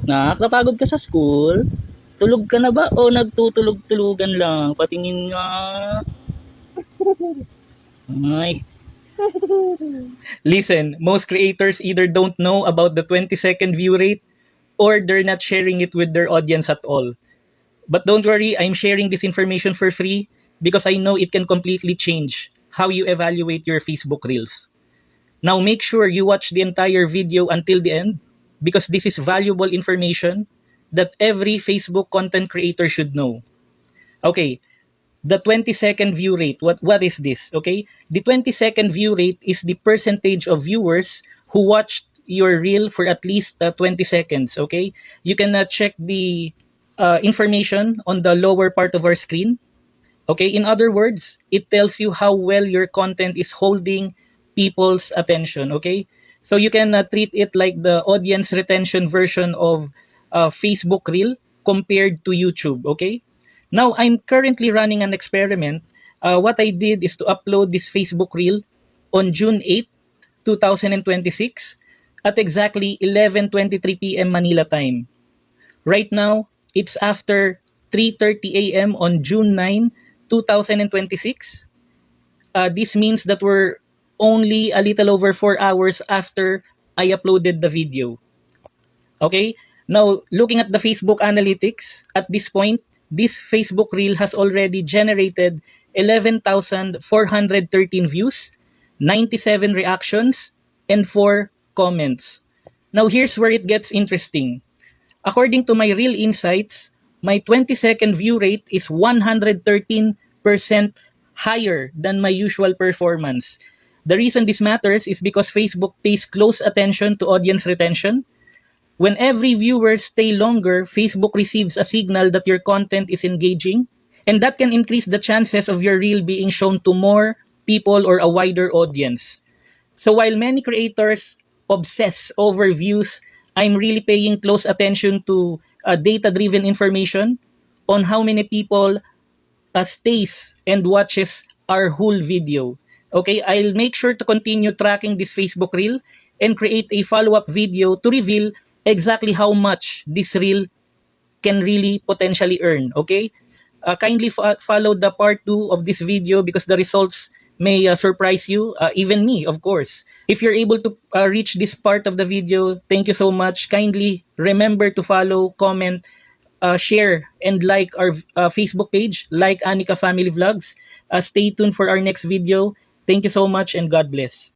Nakakapagod ka sa school? Tulog ka na ba o nagtutulog-tulugan lang? Patingin nga. Ay. Listen, most creators either don't know about the 20-second view rate or they're not sharing it with their audience at all. But don't worry, I'm sharing this information for free because I know it can completely change how you evaluate your Facebook Reels. Now make sure you watch the entire video until the end because this is valuable information that every Facebook content creator should know. Okay, the 20-second view rate, what is this? Okay, the 20-second view rate is the percentage of viewers who watched your reel for at least 20 seconds. Okay, you can check the information on the lower part of our screen. Okay, in other words, it tells you how well your content is holding people's attention. Okay, so you can treat it like the audience retention version of Facebook Reel compared to YouTube. Okay, now I'm currently running an experiment. What I did is to upload this Facebook Reel on June 8, 2026 at exactly 11:23 p.m. Manila time. Right now, it's after 3:30 a.m. on June 9, 2026. This means that we're only a little over 4 hours after I uploaded the video. Okay? Now, looking at the Facebook analytics, at this point, this Facebook Reel has already generated 11,413 views, 97 reactions, and 4 comments. Now, here's where it gets interesting. According to my Real Insights, my 20-second view rate is 113% higher than my usual performance. The reason this matters is because Facebook pays close attention to audience retention. When every viewer stay longer, Facebook receives a signal that your content is engaging, and that can increase the chances of your reel being shown to more people or a wider audience. So while many creators obsess over views, I'm really paying close attention to data-driven information on how many people stays and watches our whole video. Okay, I'll make sure to continue tracking this Facebook Reel and create a follow-up video to reveal exactly how much this reel can really potentially earn. Okay, kindly follow the part 2 of this video because the results may surprise you, even me, of course. If you're able to reach this part of the video, thank you so much. Kindly remember to follow, comment, share, and like our Facebook page, like Anika Family Vlogs. Stay tuned for our next video. Thank you so much and God bless.